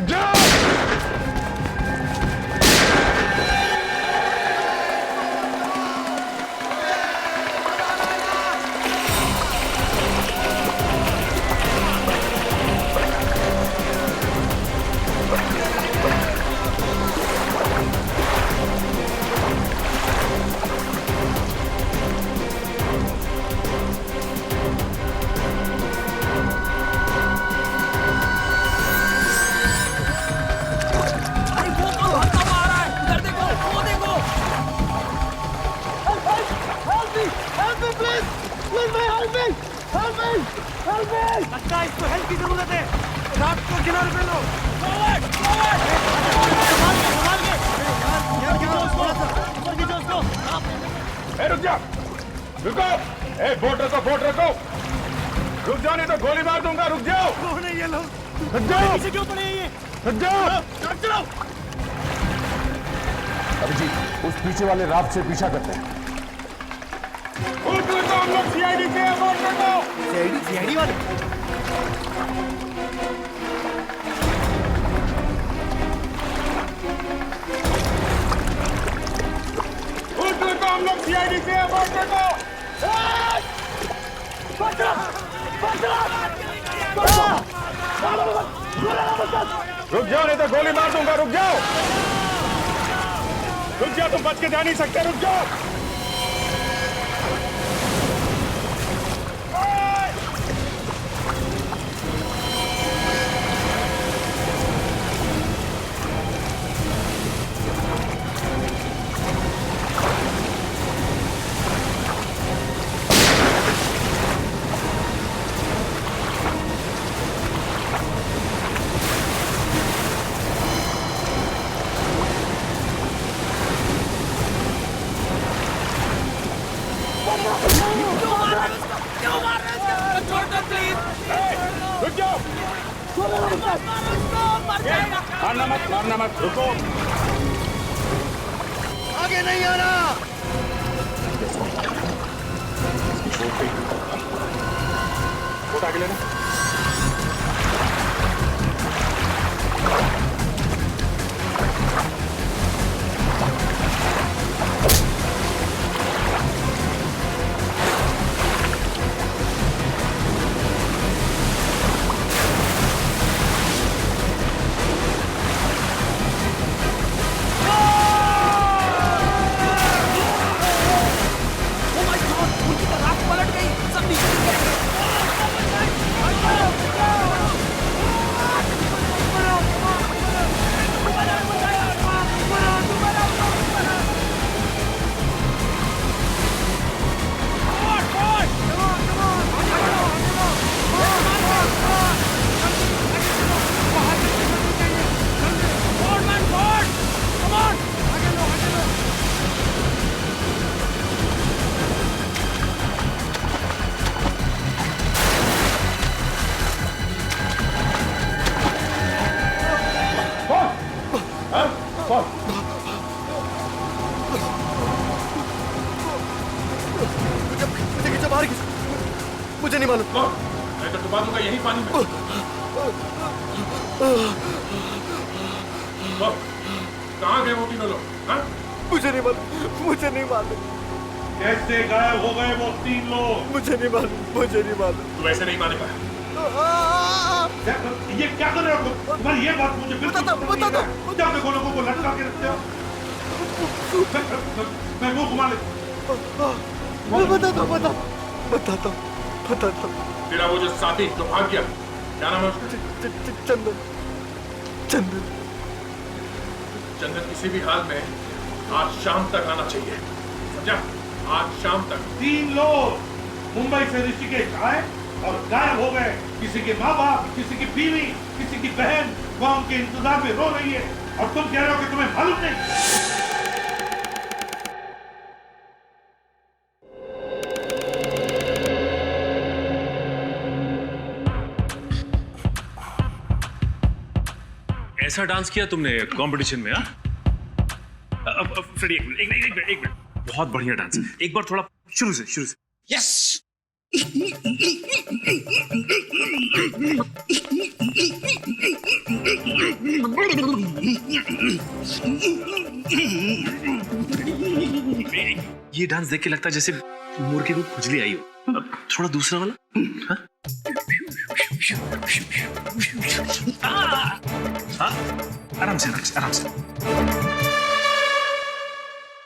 हट जाओ। लगता है इसको हेल्प की जरूरत है। रात को किनारे पे लो। रुक जा, रुको। बोट रखो, बोट रखो। रुक जाओ नहीं तो गोली मार दूंगा। रुक जाओ। कौन है ये लोग? हट जाओ। पीछे क्यों पड़े हैं ये? हट जाओ। चलो। अभिजीत, उस पीछे वाले राफ्ट से पीछा करते हैं। हम लोग सीआईडी से हैं, बोट रखो। सीआईडी वाले? हम लोग सीआईडी से हैं, बोट रखो। रुक जाओ नहीं तो गोली मार दूंगा। रुक जाओ, रुक जाओ। तुम बच के जा नहीं सकते। रुक जाओ। रुक जाओ। मारना मत, मारना मत। रुको। आगे नहीं आना। बोट आगे लेना। मुझे नहीं मालूम। मैं तो डुबा दूंगा यही पानी में। कहाँ गए वो तीनों लोग? मुझे नहीं मालूम, मुझे नहीं मालूम। कैसे गायब हो गए वो तीन लोग? मुझे नहीं मालूम, मुझे नहीं मालूम। तू वैसे नहीं मानेगा। ये क्या कर रहे हो? तुम्हारी ये बात मुझे बिल्कुल बता दो। जब देखो लोगों को लटका के रखते हो। मैं मुंह घुमा ले। बता दो। तेरा वो जो साथी जो भाग गया, क्या नाम है उसका? चंदन। चंदन किसी भी हाल में आज शाम तक आना चाहिए, समझा? आज शाम तक। 3 लोग मुंबई से ऋषिकेश आए और गायब हो गए। किसी के माँ बाप, किसी की बीवी, किसी की बहन वहां उनके इंतजार में रो रही है, और तुम कह रहे हो कि तुम्हें मालूम नहीं। ऐसा डांस किया तुमने कंपटीशन में? फ्रेडी, एक मिनट, बहुत बढ़िया डांस। एक बार थोड़ा शुरू से। यस, ये डांस देख के लगता है जैसे मुर्गे को खुजली आई हो। अब थोड़ा दूसरा वाला। हाँ? हाँ? आराम से आराम से आराम से।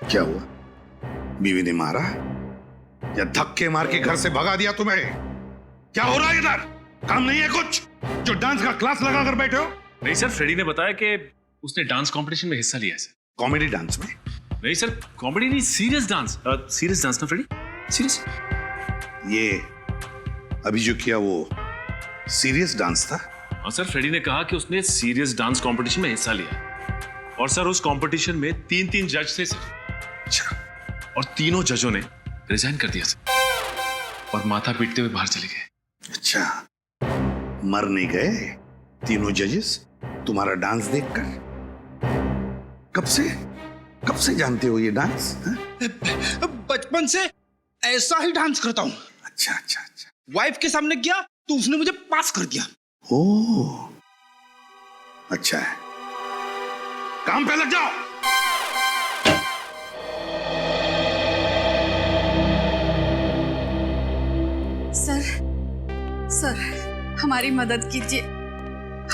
क्या हुआ? बीवी ने मारा या धक्के मार के घर से भगा दिया तुम्हें? क्या हो रहा है इधर? काम नहीं है कुछ जो डांस का क्लास लगा कर बैठे हो? नहीं सर, फ्रेडी ने बताया कि उसने डांस कंपटीशन में हिस्सा लिया है सर। कॉमेडी डांस में? नहीं सर, कॉमेडी नहीं, सीरियस डांस। सीरियस डांस ना फ्रेडी, सीरियस। ये अभी जो किया वो सीरियस डांस था? हाँ सर, फ्रेडी ने कहा कि उसने सीरियस डांस कंपटीशन में हिस्सा लिया। और सर उस कंपटीशन में 3 जज थे सर। अच्छा। और तीनों जजों ने रिजाइन कर दिया सर और माथा पीटते हुए बाहर चले गए। अच्छा, मर नहीं गए तीनों जजेस तुम्हारा डांस देखकर? कब से जानते हो ये डांस? बचपन से ऐसा ही डांस करता हूँ। अच्छा अच्छा अच्छा। वाइफ के सामने किया तो उसने मुझे पास कर दिया। ओह, अच्छा है। काम पे लग जाओ। सर, हमारी मदद कीजिए,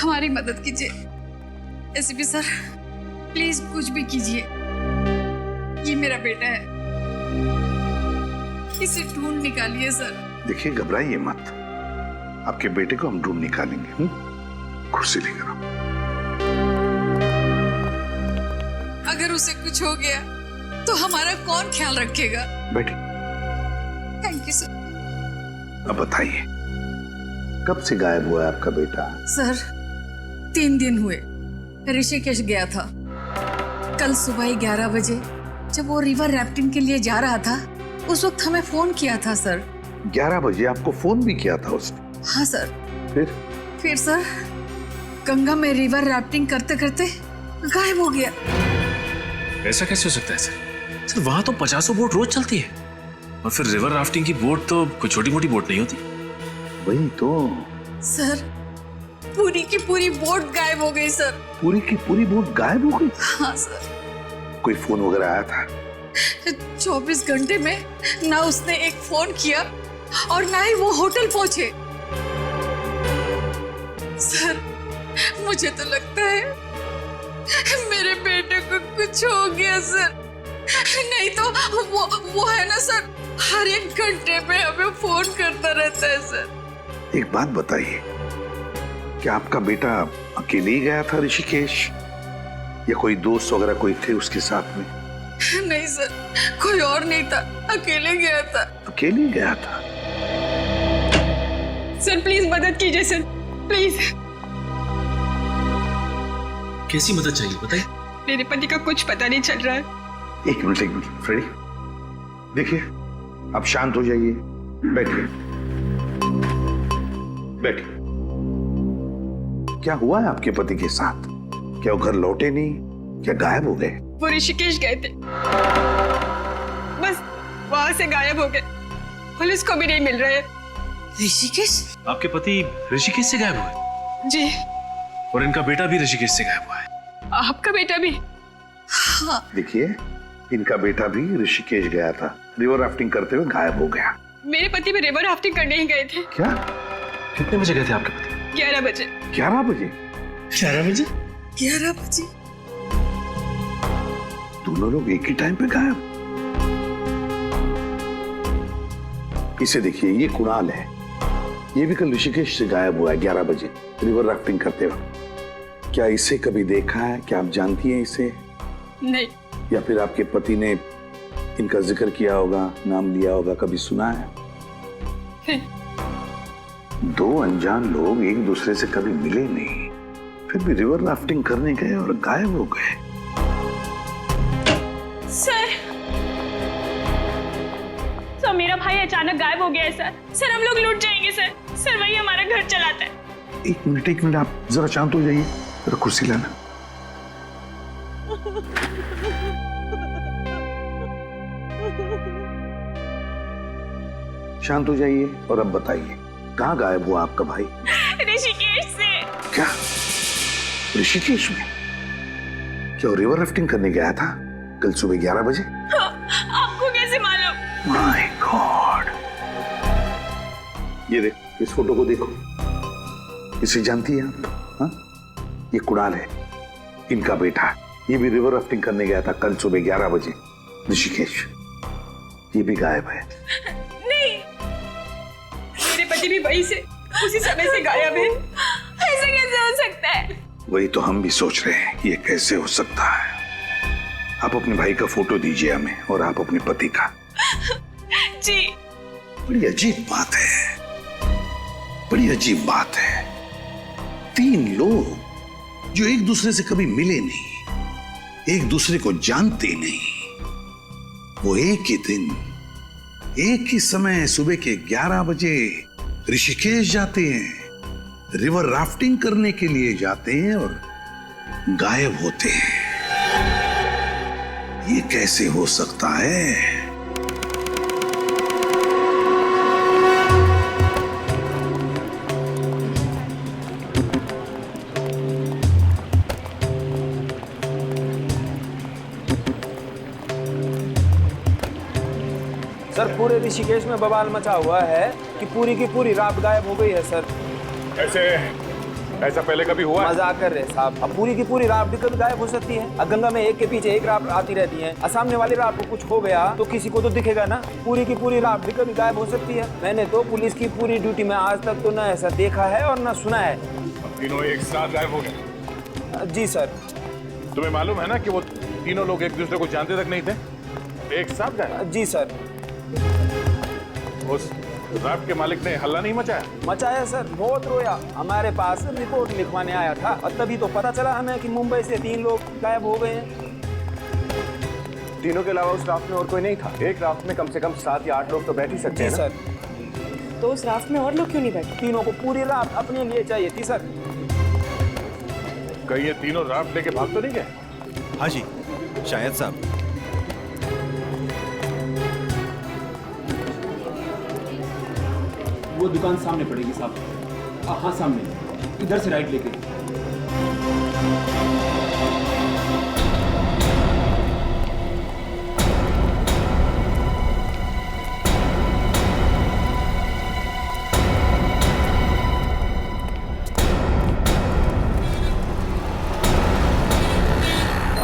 हमारी मदद कीजिए। एसीपी सर, प्लीज कुछ भी कीजिए। ये मेरा बेटा है, इसे ढूंढ निकालिए सर। देखिए, घबराइए मत, आपके बेटे को हम ढूंढ निकालेंगे। कुर्सी लेकर आओ। अगर उसे कुछ हो गया तो हमारा कौन ख्याल रखेगा? बैठिए। Thank you sir. अब बताइए, कब से गायब हुआ है आपका बेटा? सर, 3 दिन हुए। ऋषिकेश गया था। कल सुबह 11 बजे जब वो रिवर राफ्टिंग के लिए जा रहा था, उस वक्त हमें फोन किया था सर। 11 बजे आपको फोन भी किया था उसने? हाँ सर। फिर सर, गंगा में रिवर राफ्टिंग करते करते गायब हो गया। ऐसा कैसे हो सकता है सर? सर वहां तो 50 बोट रोज चलती है और फिर रिवर राफ्टिंग की बोट तो कोई छोटी मोटी बोट नहीं होती। वही तो सर, पूरी की पूरी बोट गायब हो गई सर। पूरी की पूरी बोट गायब हो गई? हाँ सर। कोई फोन वगैरह आया था? 24 घंटे में ना उसने एक फोन किया और ना ही वो होटल पहुंचे। सर, मुझे तो लगता है मेरे बेटे को कुछ हो गया सर। नहीं तो वो है ना सर, हर एक घंटे में हमें फोन करता रहता है सर। एक बात बताइए, क्या आपका बेटा अकेले ही गया था ऋषिकेश या कोई दोस्त वगैरह कोई थे उसके साथ में? नहीं सर, कोई और नहीं था, अकेले गया था। अकेले गया था? सर प्लीज मदद कीजिए सर, प्लीज। कैसी मदद चाहिए बताइए? मेरे पति का कुछ पता नहीं चल रहा है। एक मिनट फ्रेडी, देखिए आप शांत हो जाइए, बैठिए। क्या हुआ है आपके पति के साथ? क्या वो घर लौटे नहीं? क्या गायब हो गए? वो ऋषिकेश गए थे, बस वहां से गायब हो गए। पुलिस को भी नहीं मिल रहे। ऋषिकेश? आपके पति ऋषिकेश से गायब हुए? जी। और इनका बेटा भी ऋषिकेश से गायब हुआ है? आपका बेटा भी? हाँ। देखिए, इनका बेटा भी ऋषिकेश गया था, रिवर राफ्टिंग करते हुए गायब हो गया। मेरे पति भी रिवर राफ्टिंग करने ही गए थे। क्या? कितने बजे गए थे आपके पति? 11 बजे। 11 बजे? 11 बजे? 11 बजे। दोनों लोग एक ही टाइम पे गायब? इसे देखिए, ये कुणाल है, ये भी कल ऋषिकेश से गायब हुआ है 11 बजे रिवर राफ्टिंग करते वक्त। क्या इसे कभी देखा है? क्या आप जानती हैं इसे? नहीं। या फिर आपके पति ने इनका जिक्र किया होगा, नाम लिया होगा, कभी सुना है? दो अनजान लोग एक दूसरे से कभी मिले नहीं, फिर भी रिवर राफ्टिंग करने गए और गायब हो गए। सर, मेरा भाई अचानक गायब हो गया है सर। सर हम लोग लूट जाएंगे सर। सर वही हमारा घर चलाता है। एक मिनट, आप जरा शांत हो जाइए, जरा कुर्सी लाना। शांत हो जाइए और अब बताइए, कहाँ गायब हुआ आपका भाई? ऋषिकेश से। क्या ऋषिकेश में? क्या वो रिवर राफ्टिंग करने गया था कल सुबह 11 बजे? आपको कैसे मालूम? My God! ये देख, इस फोटो को देखो, इसे जानती है आप? हाँ? ये कुणाल है, इनका बेटा। ये भी रिवर राफ्टिंग करने गया था कल सुबह 11 बजे ऋषिकेश। ये भी गायब है। नहीं, मेरे पति भी वहीं से उसी समय से गायब है। ऐसा कैसे हो सकता है? वही तो हम भी सोच रहे हैं, ये कैसे हो सकता है। आप अपने भाई का फोटो दीजिए हमें, और आप अपने पति का। जी। बड़ी अजीब बात है, बड़ी अजीब बात है। 3 लोग जो एक दूसरे से कभी मिले नहीं, एक दूसरे को जानते नहीं, वो एक ही दिन, एक ही समय सुबह के 11 बजे ऋषिकेश जाते हैं, रिवर राफ्टिंग करने के लिए जाते हैं और गायब होते हैं। ये कैसे हो सकता है? सर पूरे ऋषिकेश में बवाल मचा हुआ है कि पूरी की पूरी राफ्ट गायब हो गई है सर। ऐसा पहले कभी हुआ? मजाक कर रहे साहब, अब पूरी की पूरी राफ्ट भी कभी गायब हो सकती है। अब गंगा में एक के पीछे एक राफ्ट आती रहती है, सामने वाली राफ्ट को कुछ हो गया तो किसी को तो दिखेगा ना। पूरी की पूरी राफ्ट भी कभी गायब हो सकती है। मैंने तो पुलिस की पूरी ड्यूटी में आज तक तो ना ऐसा देखा है और ना सुना है। तीनों एक साथ गायब हो गए? जी सर। तुम्हें मालूम है ना कि वो तीनों लोग एक दूसरे को जानते तक नहीं थे, एक साथ गायब? जी सर। उस राफ्ट के मालिक ने हल्ला नहीं मचाया? मचाया सर, बहुत रोया। हमारे पास रिपोर्ट लिखवाने आया था और तभी तो पता चला हमें कि मुंबई से 3 लोग गायब हो गए हैं। तीनों के अलावा उस राफ्ट में और कोई नहीं था? एक राफ्ट में कम से कम 7 या 8 लोग तो बैठ ही सकते हैं ना? सर। तो उस राफ्ट में और लोग क्यों नहीं बैठे? तीनों को पूरी राफ्ट अपने लिए चाहिए थी सर। कहीं ये तीनों राफ्ट लेके भाग तो नहीं गए? हाँ जी, शायद साहब। वो दुकान सामने पड़ेगी साहब। हाँ सामने, इधर से राइट लेके।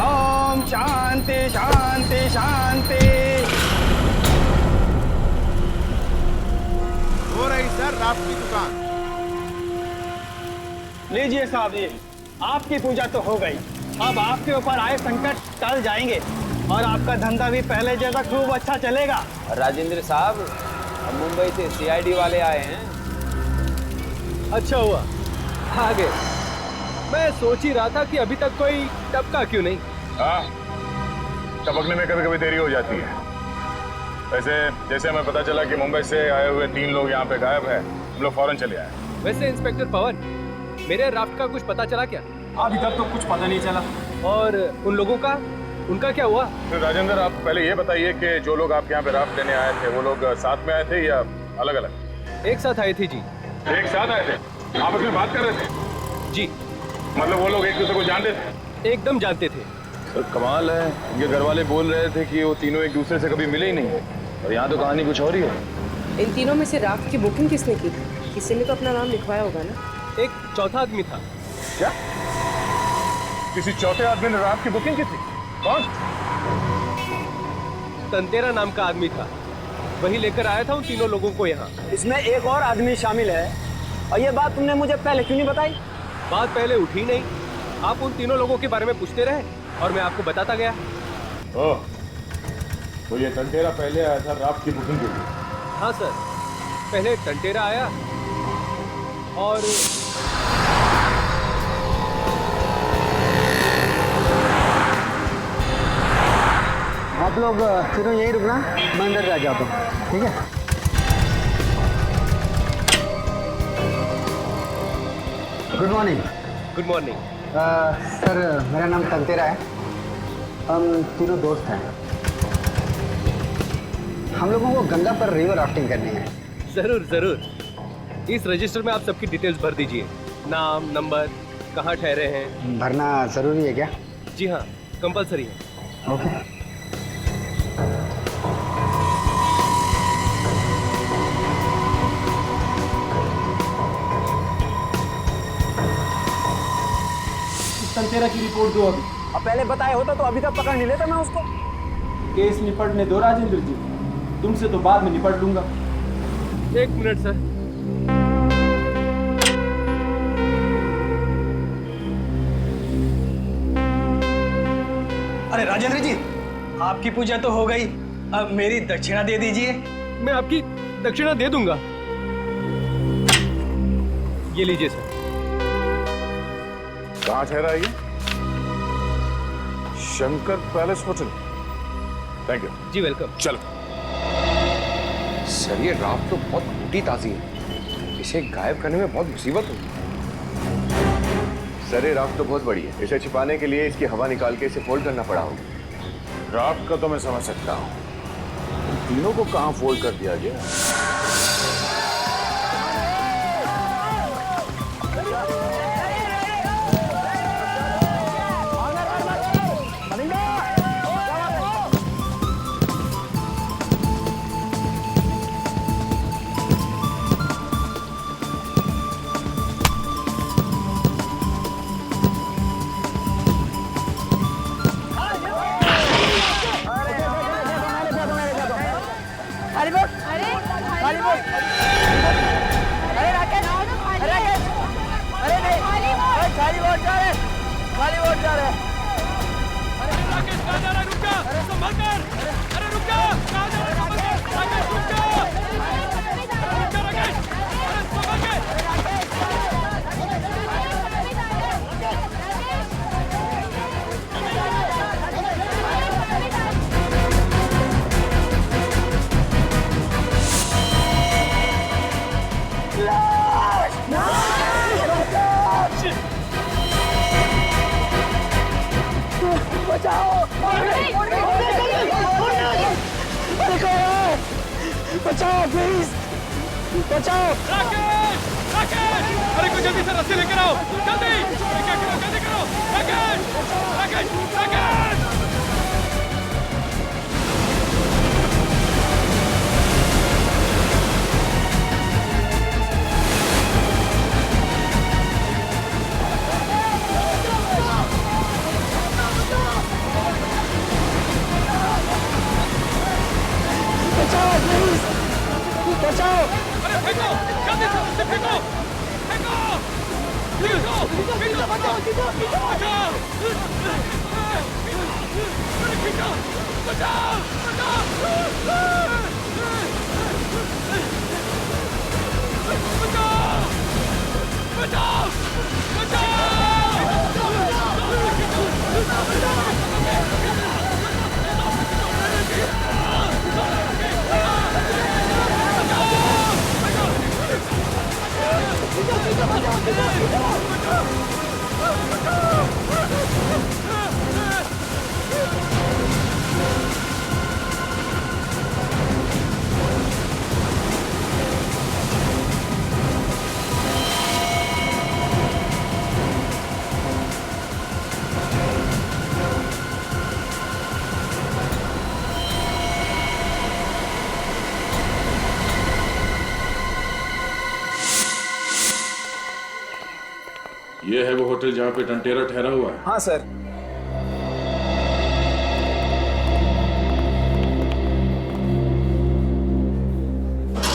ओम शांति शांति शांति। हो रही सर राफ्ट की दुकान। लीजिए साहब, ये आपकी पूजा तो हो गई। अब आपके ऊपर आए संकट टल जाएंगे और आपका धंधा भी पहले जैसा खूब अच्छा चलेगा। राजेंद्र साहब, अब मुंबई से CID वाले आए हैं। अच्छा हुआ आ गए। मैं सोच ही रहा था कि अभी तक कोई टपका क्यों नहीं। हाँ, टपकने में कभी कभी देरी हो जाती है। वैसे जैसे हमें पता चला कि मुंबई से आए हुए 3 लोग यहाँ पे गायब है, हम लोग फौरन चले आए। वैसे इंस्पेक्टर पवन, मेरे राफ्ट का कुछ पता चला क्या? अभी तक तो कुछ पता नहीं चला। और उन लोगों का, उनका क्या हुआ? तो राजेंद्र, आप पहले ये बताइए कि जो लोग आपके यहाँ पे राफ्ट लेने आए थे, वो लोग साथ में आए थे या अलग अलग? एक साथ आए थे जी। एक साथ आए थे? आपस में बात कर रहे थे? जी। मतलब वो लोग एक दूसरे को जानते थे? एकदम जानते थे। सर कमाल है, इनके घर वाले बोल रहे थे कि वो तीनों एक दूसरे से कभी मिले ही नहीं, और यहाँ तो कहानी कुछ और ही है। इन तीनों में से राफ्ट की बुकिंग किसने की? किसी ने तो अपना नाम लिखवाया होगा ना? एक चौथा आदमी था। क्या? किसी चौथे आदमी ने राफ्ट की बुकिंग की थी? कौन? तंतेरा नाम का आदमी था, वही लेकर आया था उन तीनों लोगों को यहाँ। इसमें एक और आदमी शामिल है, और ये बात तुमने मुझे पहले क्यों नहीं बताई? बात पहले उठी नहीं, आप उन तीनों लोगों के बारे में पूछते रहे और मैं आपको बताता गया। ओह, तो ये तंतेरा पहले आया था राफ्ट की बुकिंग के लिए? हाँ सर, पहले टंटेरा आया और आप लोग तीनों यही रुकना, मैं अंदर जा जाता हूँ, ठीक है? Good morning. Good morning. Sir मेरा नाम तंतेरा है, हम तीनों दोस्त हैं। हम लोगों को गंगा पर रिवर राफ्टिंग करनी है। जरूर जरूर। इस रजिस्टर में आप सबकी डिटेल्स भर दीजिए, नाम, नंबर, कहाँ ठहरे हैं। भरना जरूरी है क्या? जी हाँ, कंपलसरी है। ओके। तेरा की रिपोर्ट दो अभी। अब पहले बताया होता तो अभी तक पकड़ नहीं लेता मैं उसको। केस निपटने दो राजेंद्र जी, तुमसे तो बाद में निपट लूंगा। 1 मिनट सर। अरे राजेंद्र जी, आपकी पूजा तो हो गई, अब मेरी दक्षिणा दे दीजिए। मैं आपकी दक्षिणा दे दूंगा। ये लीजिए सर। कहाँ ठहरा है ये? Shankar palace hotel. Thank you. जी वेलकम। चलो। सर ये रात तो बहुत मोटी ताजी है, इसे गायब करने में बहुत मुसीबत होगी। सर ये रात तो बहुत बड़ी है, इसे छिपाने के लिए इसकी हवा निकाल के इसे फोल्ड करना पड़ा होगा। रात का तो मैं समझ सकता हूँ, तीनों को कहाँ फोल्ड कर दिया गया? बचाओ प्लीज, बचाओ। राकेश, राकेश, अरे कोई जल्दी से रस्सी लेकर आओ, जल्दी। क्या करो, जल्दी करो। राकेश, राकेश, राकेश। बचाओ प्लीज, बचाओ। अरे फेंको, जल्दी से उसे फेंको, फेंको, फेंको, फेंको, बचाओ, बचाओ। अरे खींचो, बचाओ, बचाओ, बचाओ, बचाओ, ये है वो होटल जहाँ पे टंटेरा ठहरा हुआ है? हाँ सर।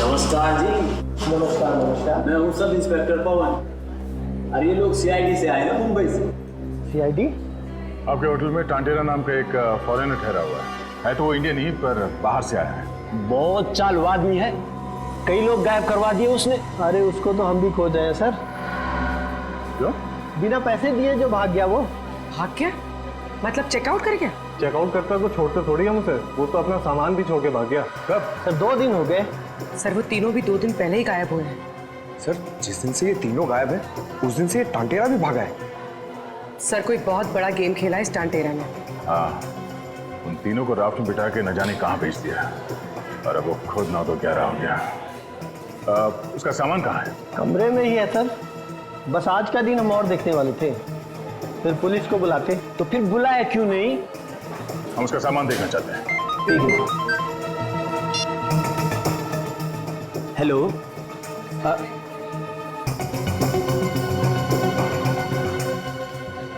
नमस्कार जी। नमस्कार नमस्कार। मैं हूँ सब इंस्पेक्टर पवन। अरे ये लोग सीआईडी से आए ना, मुंबई से। सीआईडी? आपके होटल में टांटेरा नाम का एक फॉरेनर ठहरा हुआ है तो वो इंडियन नहीं पर बाहर से आया है। बहुत चालू आदमी है, कई लोग गायब करवा दिए उसने। अरे उसको तो हम भी खोज रहे हैं सर। क्यों? बिना पैसे दिए जो भाग गया वो। भाग गया? मतलब चेकआउट कर गया? चेकआउट करता तो छोड़ते थोड़ी हम उसे, वो तो अपना सामान भी छोड़ के भाग गया। कब? सर 2 दिन हो गए। सर वो तीनों भी 2 दिन पहले ही गायब हुए हैं। सर जिस दिन से ये तीनों गायब है उस दिन से ये टांटेरा भी भागा है। सर कोई बहुत बड़ा गेम खेला है इस टांटेरा ने। हाँ, उन तीनों को राफ्ट में बिठा के न जाने कहाँ भेज दिया और अब वो खुद ना तो क्या रहा हो गया। उसका सामान कहाँ है? कमरे में ही है सर। बस आज का दिन हम और देखने वाले थे, फिर पुलिस को बुलाते, तो फिर बुलाया क्यों नहीं? हम उसका सामान देखना चाहते हैं। ठीक है। हेलो,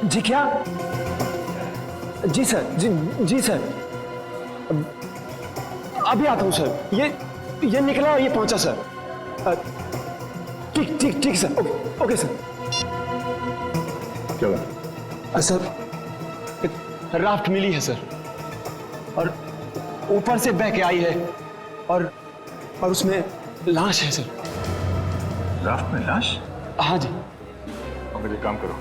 जी क्या? जी सर, जी सर, अभी आता हूँ सर। ये निकला और ये पहुंचा सर। ठीक सर। Okay sir. चलो सर, राफ्ट मिली है सर, और ऊपर से बह के आई है, और उसमें लाश है सर। राफ्ट में लाश? हाँ जी। अब एक काम करो,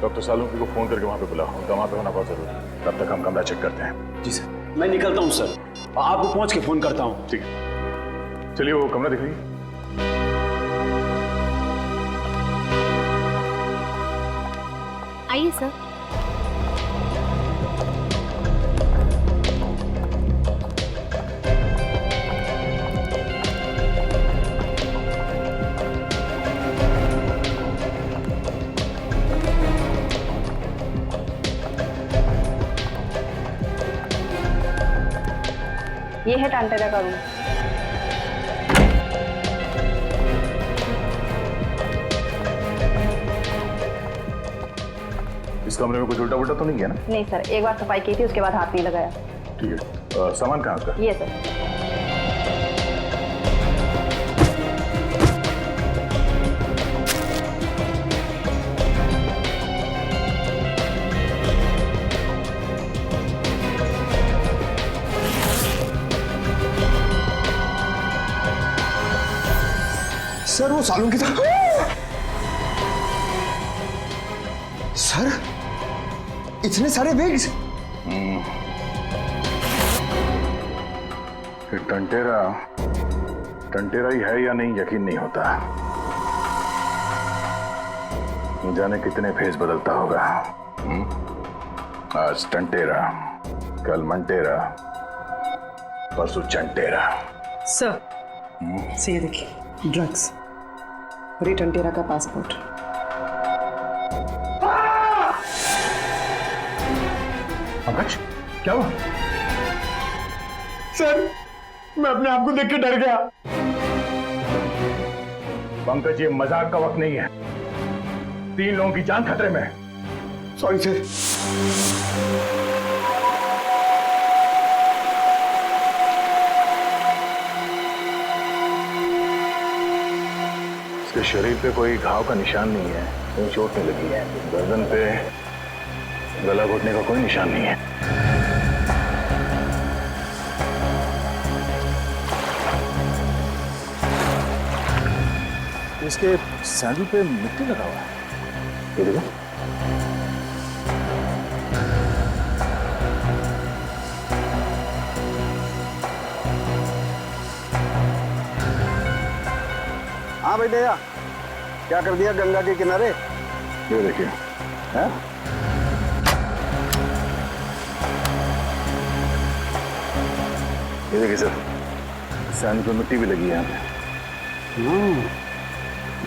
डॉक्टर सालुंकी को फोन करके वहां पे बुलाओ, उनका वहां पे होना बहुत जरूरी है। तब तक हम कमरा चेक करते हैं। जी सर, मैं निकलता हूँ सर, आपको पहुंच के फोन करता हूँ। ठीक है, चलिए वो कमरा दिखाइए। आइए सर। ये है टांटेरा का रूम। इस कमरे में कुछ उल्टा उल्टा तो नहीं किया ना? नहीं सर, एक बार सफाई की थी, उसके बाद हाथ नहीं लगाया। ठीक है, सामान कहाँ है उसका? ये सर। सर, वो सालुंकी था। सर, इतने सारे बैग्स। फिर टंटेरा ही है या नहीं यकीन नहीं होता। न जाने कितने फेस बदलता होगा। आज टंटेरा, कल मंटेरा, परसों चंटेरा। सर, ये देखिए, ड्रग्स और ये टंटेरा का पासपोर्ट। पंकज, क्या हुआ? सर, मैं अपने आप को देख के डर गया। पंकज, ये मजाक का वक्त नहीं है। 3 लोगों की जान खतरे में है। Sorry sir. इसके शरीर पे कोई घाव का निशान नहीं है, कोई चोट नहीं लगी है। गर्दन पे गला घोटने का कोई निशान नहीं है। इसके सैंडल पे मिट्टी लगा हुआ है। ये देखो। हाँ भाई दया, क्या कर दिया गंगा के किनारे? ये देखिए। हैं? ये देखिए सर, सैंडल पे मिट्टी भी लगी है यहाँ पे।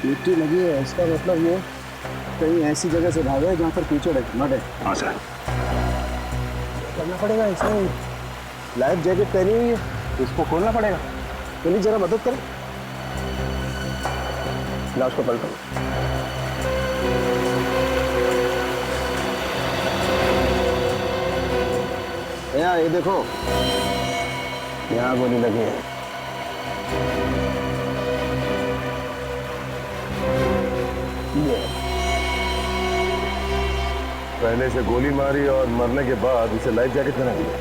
मिट्टी लगी है, इसका मतलब ये कहीं ऐसी जगह से भागा है जहाँ पर कीचड़ है, मड है। हाँ सर। करना पड़ेगा, इसमें लाइफ जैकेट पहनी हुई है, इसको खोलना पड़ेगा। प्लीज जरा मदद करें। लाश को पलटो। यहाँ ये देखो, यहाँ गोली लगी है। पहले से गोली मारी और मरने के बाद इसे लाइफ जैकेट पहना दिया।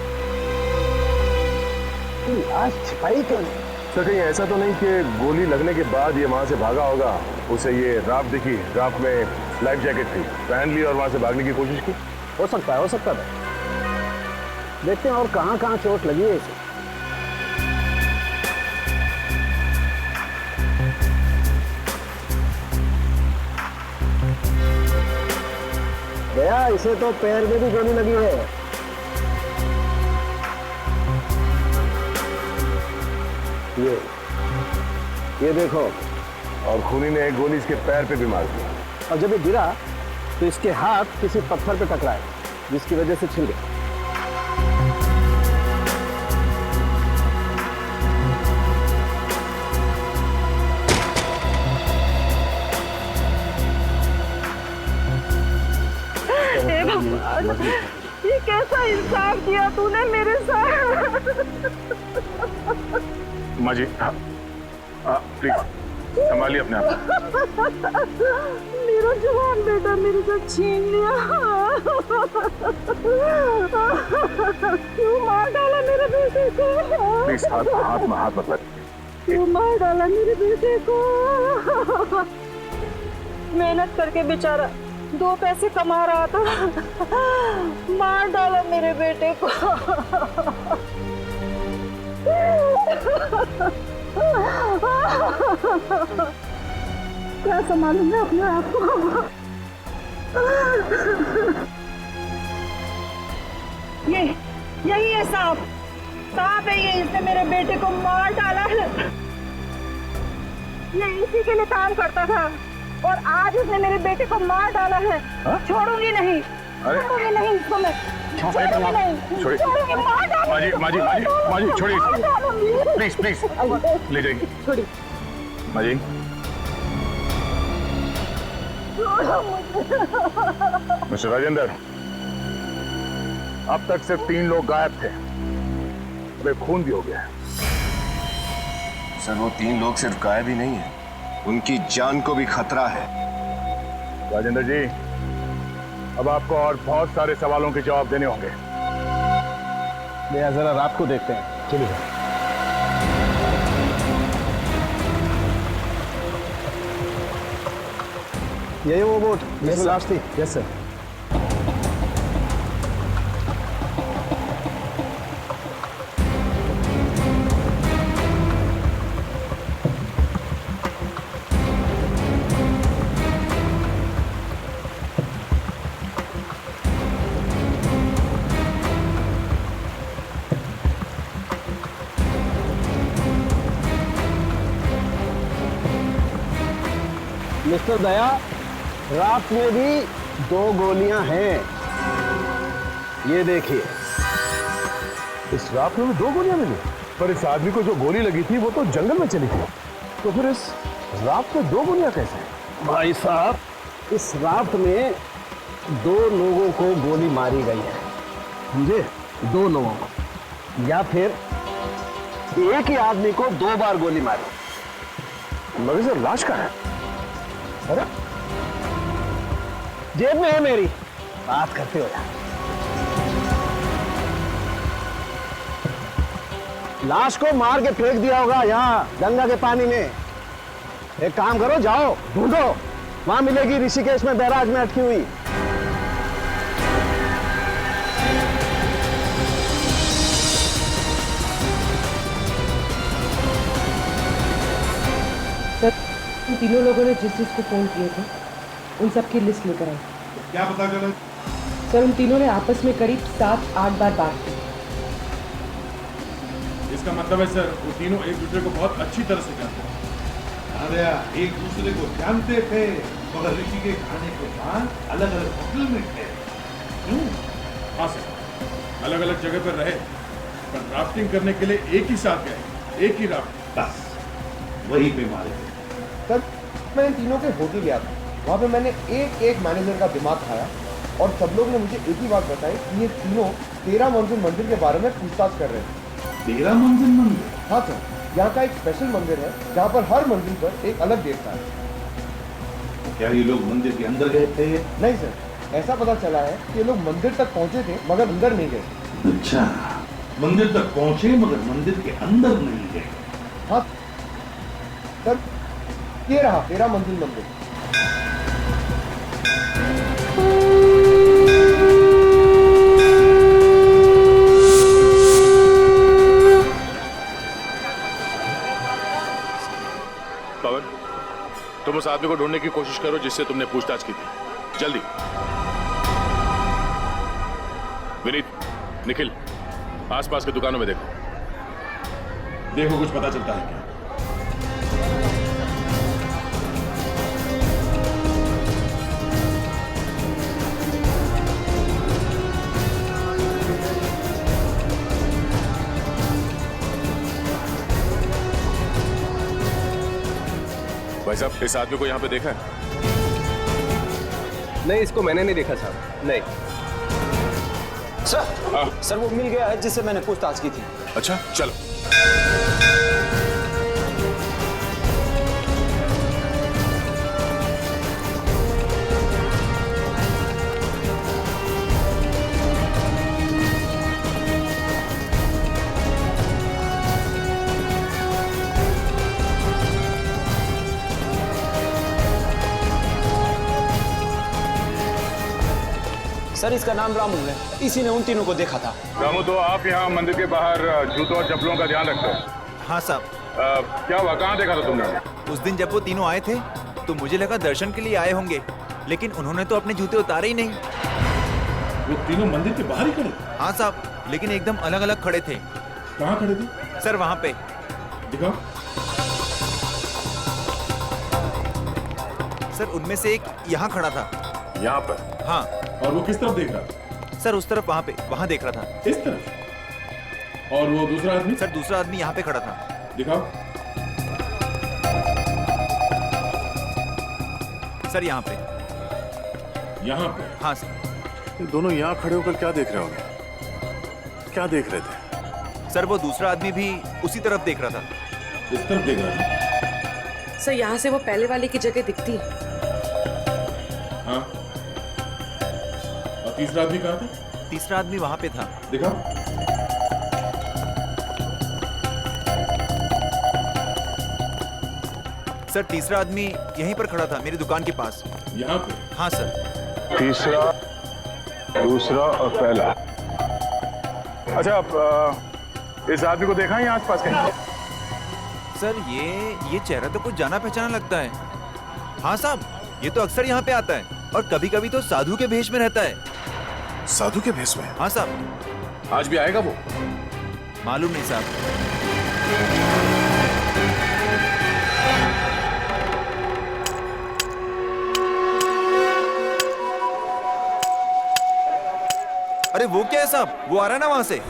आज छिपाई क्यों नहीं? सर, कहीं ऐसा तो नहीं कि गोली लगने के बाद ये वहां से भागा होगा, उसे ये राफ्ट दिखी, राफ्ट में लाइफ जैकेट थी, पहन ली और वहां से भागने की कोशिश की? हो सकता है, हो सकता है। देखते हैं और कहाँ कहाँ चोट लगी है इसे। गया, इसे तो पैर में भी गोली लगी है। ये ये देखो। और खूनी ने एक गोली इसके पैर पे भी मार दी। और जब ये गिरा तो इसके हाथ किसी पत्थर पे टकराए, जिसकी वजह से छिल गए। हे भगवान, ये कैसा इंसाफ किया तूने मेरे साथ। माँ जी प्लीज संभालिए अपने आप। मेरा जवान बेटा मेरे से छीन लिया। क्यों मार डाला मेरे बेटे को? प्लीज हाथ मत लग। क्यों मार डाला मेरे बेटे को? मेहनत करके बेचारा 2 पैसे कमा रहा था, मार डाला मेरे बेटे को। क्या संभालूंगा अपने आप को? यही है सांप है ये, इसने मेरे बेटे को मार डाला है। ये इसी के लिए काम करता था और आज उसने मेरे बेटे को मार डाला है। छोड़ूंगी नहीं, छोड़ूंगी नहीं इसको मैं, छोड़ूंगी नहीं, छोड़ूंगी। माँ जी छोड़िए, प्लीज ले जाइए। छोड़िए माँ जी। मिस्टर राजेंद्र, अब तक सिर्फ 3 लोग गायब थे, वे खून भी हो गया। सर वो 3 लोग सिर्फ गायब ही नहीं है, उनकी जान को भी खतरा है। राजेंद्र जी, अब आपको और बहुत सारे सवालों के जवाब देने होंगे। जरा रात को देखते हैं। चलिए। यही वो बोट जिसमें लाश थी? Yes sir. मिस्टर दया, रात में भी 2 गोलियां हैं, ये देखिए। इस रात में 2 गोलियां मिली, पर इस आदमी को जो गोली लगी थी वो तो जंगल में चली थी, तो फिर इस रात में 2 गोलियां कैसे? भाई साहब, इस रात में 2 लोगों को गोली मारी गई है, समझे? 2 लोगों को, या फिर एक ही आदमी को 2 बार गोली मारी। मगर सर लाश कहाँ है? अरे जेब में है मेरी, बात करते हो यार। लाश को मार के फेंक दिया होगा यहाँ गंगा के पानी में। एक काम करो, जाओ ढूंढो, वहां मिलेगी ऋषिकेश में बैराज में अटकी हुई। उन 3 लोगों ने जिस को फोन किए थे उन सब की लिस्ट लेकर आए। क्या पता चला? सर उन तीनों ने आपस में करीब 7-8 बार बात की। इसका मतलब है सर वो तीनों एक दूसरे को बहुत अच्छी तरह से जानते हैं। अरे एक दूसरे को जानते थे मगर ऋषि के खाने के बाद अलग अलग होटल में थे। क्यों? हाँ सर, अलग अलग जगह पर रहे पर राफ्टिंग करने के लिए एक ही साथ गए, एक ही राफ्ट, बस वही पे मारे थे। सर मैं इन तीनों के होटल गया था, वहाँ पे मैंने एक मैनेजर का दिमाग खाया और सब लोग ने मुझे एक ही बात बताई कि ये तीनों 13 मंजिल मंदिर के बारे में पूछताछ कर रहे थे। 13 मंजिल मंदिर? हाँ सर, यहाँ का एक स्पेशल मंदिर है जहाँ पर हर मंजिल पर एक अलग देवता है। क्या ये लोग मंदिर के अंदर गए थे? नहीं सर, ऐसा पता चला है कि ये लोग मंदिर तक पहुँचे थे मगर अंदर नहीं गए। अच्छा, मंदिर तक पहुँचे मगर मंदिर के अंदर नहीं गए। हाँ सर, ये रहा 13 मंजिल मंदिर। पवन, तुम उस आदमी को ढूंढने की कोशिश करो जिससे तुमने पूछताछ की थी, जल्दी। विनीत, निखिल, आसपास की दुकानों में देखो। देखो कुछ पता चलता है क्या? भाई साहब, इस आदमी को यहाँ पे देखा है? नहीं, इसको मैंने नहीं देखा साहब, नहीं। सर वो मिल गया है जिससे मैंने पूछताछ की थी। अच्छा, चलो। सर इसका नाम रामू है, इसी ने उन तीनों को देखा था। रामू, तो आप यहाँ मंदिर के बाहर जूतों और चप्पलों का ध्यान रखते हो? हाँ साहब। क्या हुआ, कहाँ देखा था तुमने? उस दिन जब वो तीनों आए थे तो मुझे लगा दर्शन के लिए आए होंगे, लेकिन उन्होंने तो अपने जूते उतारे ही नहीं। वो तीनों मंदिर के बाहर ही खड़े थे? हाँ साहब, लेकिन एकदम अलग अलग खड़े थे। कहाँ खड़े थे? सर वहाँ पे। दिखाओ। सर उनमें से एक यहाँ खड़ा था। यहाँ पर? हाँ। और वो किस तरफ देख रहा था? सर उस तरफ, वहाँ पे, वहाँ देख रहा था। इस तरफ? और वो दूसरा आदमी? सर दूसरा आदमी यहाँ पे खड़ा था। दिखाओ। सर यहाँ पे। यहाँ पे? हाँ सर। दोनों यहाँ खड़े होकर क्या देख रहे होंगे? क्या देख रहे थे? सर वो दूसरा आदमी भी उसी तरफ देख रहा था। इस तरफ देख रहा था? सर यहाँ से वो पहले वाले की जगह दिखती है। हाँ। और तीसरा आदमी कहाँ था? तीसरा आदमी वहाँ पे था। दिखाओ। सर तीसरा आदमी यहीं पर खड़ा था, मेरी दुकान के पास। यहाँ पे? हाँ सर। तीसरा, दूसरा और पहला। अच्छा, आप इस आदमी को देखा है यहाँ आसपास कहीं? सर ये चेहरा तो कुछ जाना पहचाना लगता है। हाँ साहब, ये तो अक्सर यहाँ पे आता है और कभी कभी तो साधु के भेष में रहता है। साधु के भेष में? हाँ साहब। आज भी आएगा वो? मालूम नहीं साहब। अरे वो क्या है साहब, वो आ रहा है ना वहां से।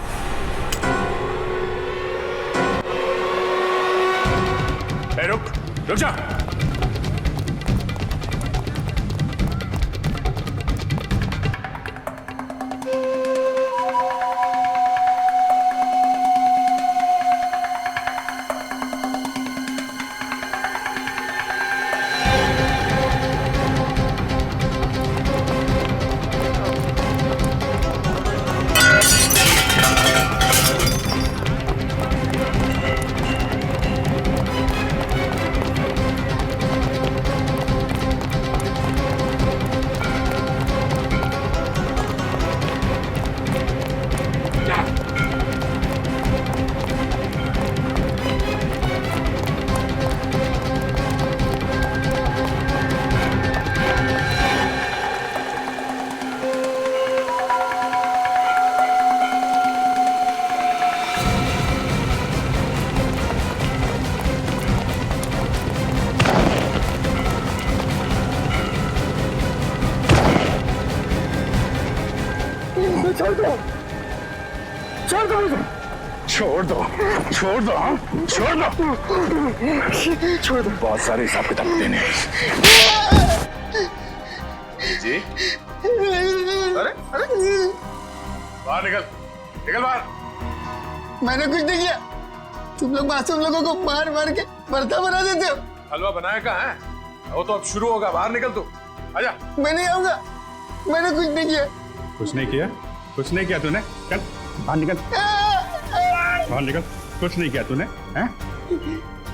रुक जा। छोड़ दो, छोड़ दो मुझे, छोड़ दो, छोड़ दो, छोड़ दो, छोड़ दो। बहुत सारे हिसाब किताब देने जी। अरे बाहर निकल, निकल बाहर। मैंने कुछ नहीं किया, तुम लोग मासूम लोगों को मार मार के भरता बना देते हो। हलवा बनाया कहाँ है? वो तो अब शुरू होगा, बाहर निकल तू, आजा। मैं नहीं आऊंगा, मैंने कुछ नहीं किया। कुछ नहीं किया? कुछ नहीं किया तूने? चल बाहर निकल, बाहर निकल। कुछ नहीं किया तूने? हैं?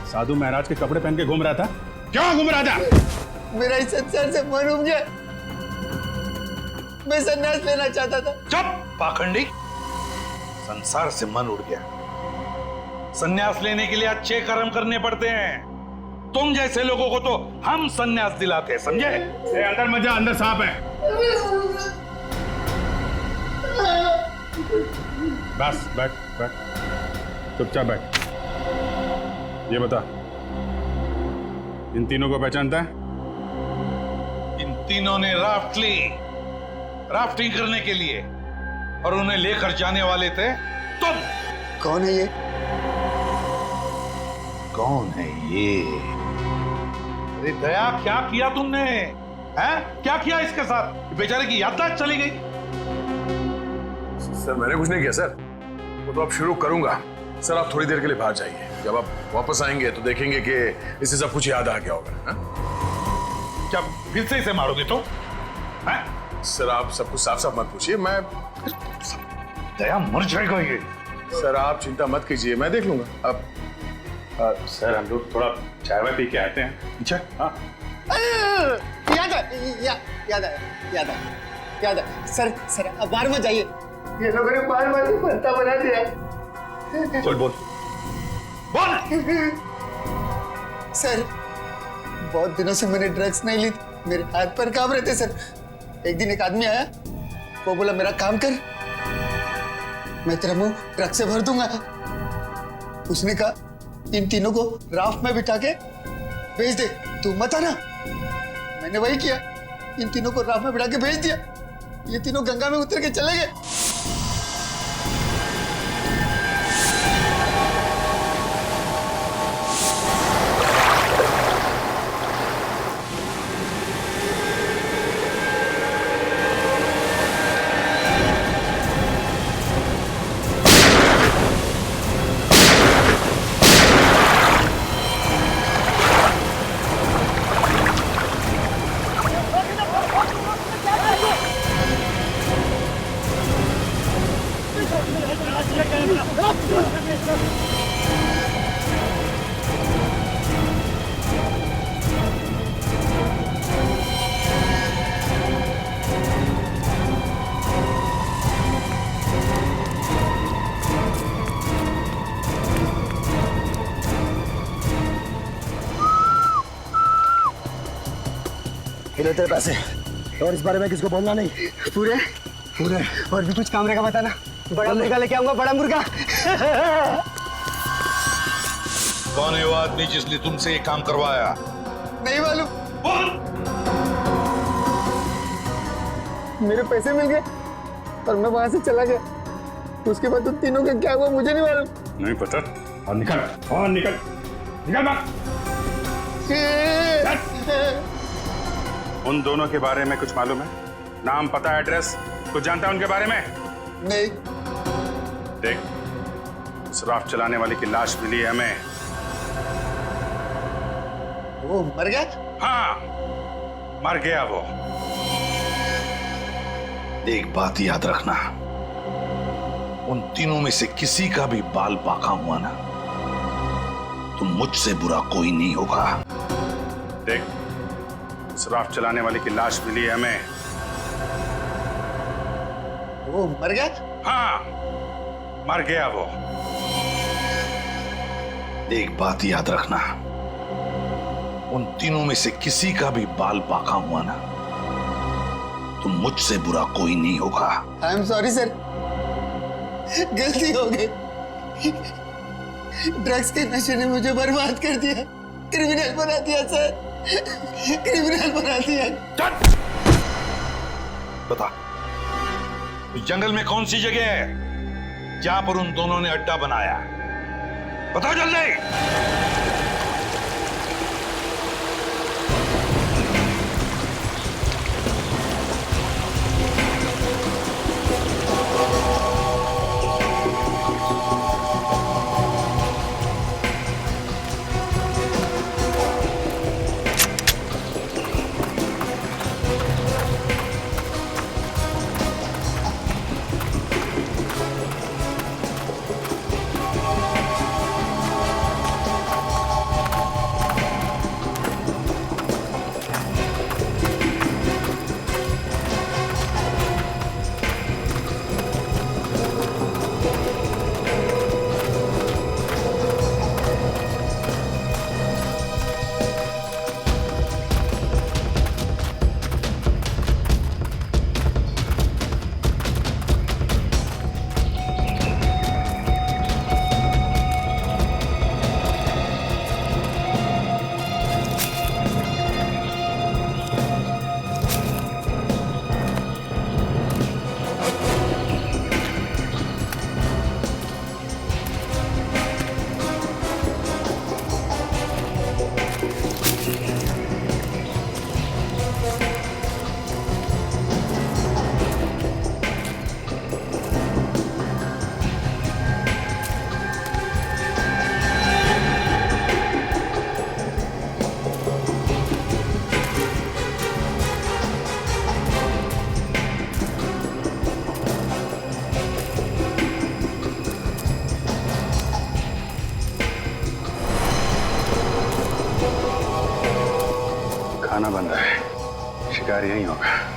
साधु महाराज के कपड़े पहन के घूम रहा था, क्यों घूम रहा था? मेरा इस संसार से मन उब गया, मैं संन्यास लेना चाहता था। चुप पाखंडी, संसार से मन उड़ गया। संन्यास लेने के लिए अच्छे कर्म करने पड़ते हैं। तुम जैसे लोगों को तो हम संन्यास दिलाते हैं, समझे? अंदर मत जा, अंदर सांप है। बस बैठ बैठ, चुपचाप बैठ। ये बता, इन तीनों को पहचानता है? इन तीनों ने राफ्ट ली, राफ्टिंग करने के लिए, और उन्हें लेकर जाने वाले थे तुम। कौन है ये? कौन है ये? अरे दया, क्या किया तुमने? हैं? क्या किया इसके साथ? बेचारे की याददाश्त चली गई। सर मैंने कुछ नहीं किया सर, वो तो अब शुरू करूंगा। सर आप थोड़ी देर के लिए बाहर जाइए, जब आप वापस आएंगे तो देखेंगे कि इसे सब कुछ याद आ गया होगा। हा? क्या फिर से इसे मारोगे तो? हैं? सर आप सब कुछ साफ साफ मत पूछिए, मैं दया मर जाएगा ये। सर आप चिंता मत कीजिए, मैं देख लूंगा। अब सर हम लोग थोड़ा चाय वाय पी के आते हैं। अच्छा हाँ याद है सर अब बाहर मत जाइए, ये लोगों ने बार बार भरता बना दिया। चल बोल सर बहुत दिनों से मैंने ड्रग्स नहीं ली, मेरे हाथ पर कांप रहे थे सर। एक दिन एक आदमी आया, वो बोला मेरा काम कर, मैं तेरा मुंह ड्रग्स से भर दूंगा। उसने कहा इन तीनों को राफ्ट में बिठा के भेज दे, तू मत आना। मैंने वही किया, इन तीनों को राफ्ट में बिठा के भेज दिया। ये तीनों गंगा में उतर के चले गए। तेरे पैसे, और इस बारे में किसको बोलना नहीं। पूरे और भी कुछ काम रहेगा बताना। बड़ा मुर्गा लेके आऊंगा, बड़ा मुर्गा। कौन है वो आदमी जिसने तुमसे ये काम करवाया? नहीं मालूम। मेरे पैसे मिल गए और मैं वहां से चला गया। उसके बाद तो तीनों का क्या हुआ मुझे नहीं मालूम। नहीं पता। और निकल बाहर। उन दोनों के बारे में कुछ मालूम है? नाम, पता, एड्रेस कुछ जानता है उनके बारे में? नहीं। देख, उस राफ्ट चलाने वाले की लाश मिली है हमें। वो मर गया? हाँ, मर गया वो। एक बात याद रखना, उन तीनों में से किसी का भी बाल पाका हुआ ना, तो मुझसे बुरा कोई नहीं होगा। देख, उस राफ्ट चलाने वाले की लाश मिली है हमें। वो मर गया? हाँ, मर गया वो। एक बात याद रखना, उन तीनों में से किसी का भी बाल पाका हुआ ना, तो मुझसे बुरा कोई नहीं होगा। आई एम सॉरी सर, गलती हो गई। ड्रग्स के नशे ने मुझे बर्बाद कर दिया, क्रिमिनल बना दिया सर, क्रिमिनल बना दिया। बता, इस जंगल में कौन सी जगह है जहां पर उन दोनों ने अड्डा बनाया? बताओ जल्दी। खाना बन रहा है, शिकार यहीं होगा।